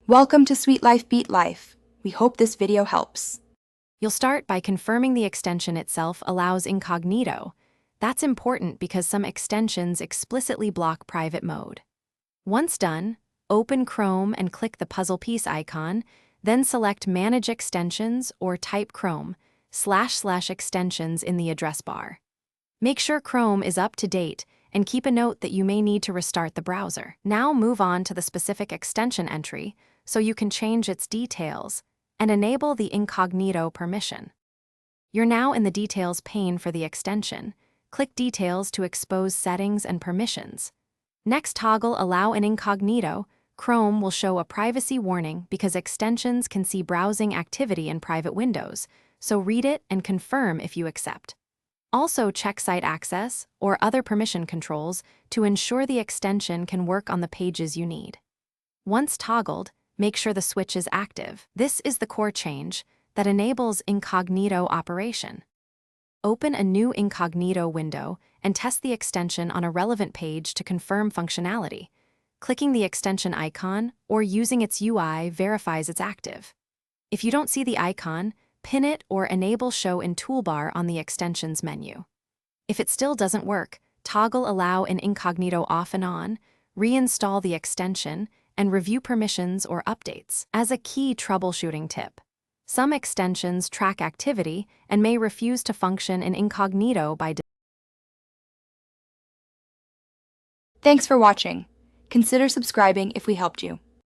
Welcome to Sweet Life Beat Life. We hope this video helps. You'll start by confirming the extension itself allows incognito. That's important because some extensions explicitly block private mode. Once done, open Chrome and click the puzzle piece icon, then select Manage Extensions or type Chrome//extensions in the address bar. Make sure Chrome is up to date and keep a note that you may need to restart the browser. Now move on to the specific extension entry so you can change its details and enable the incognito permission. You're now in the Details pane for the extension. Click Details to expose settings and permissions. Next, toggle Allow in Incognito. Chrome will show a privacy warning because extensions can see browsing activity in private windows, so read it and confirm if you accept. Also, check Site Access or other permission controls to ensure the extension can work on the pages you need. Once toggled, make sure the switch is active. This is the core change that enables incognito operation. Open a new incognito window and test the extension on a relevant page to confirm functionality. Clicking the extension icon or using its UI verifies it's active. If you don't see the icon, pin it or enable Show in Toolbar on the Extensions menu. If it still doesn't work, toggle Allow in Incognito off and on, reinstall the extension, and review permissions or updates. As a key troubleshooting tip, some extensions track activity and may refuse to function in incognito by default. Thanks for watching. Consider subscribing if we helped you.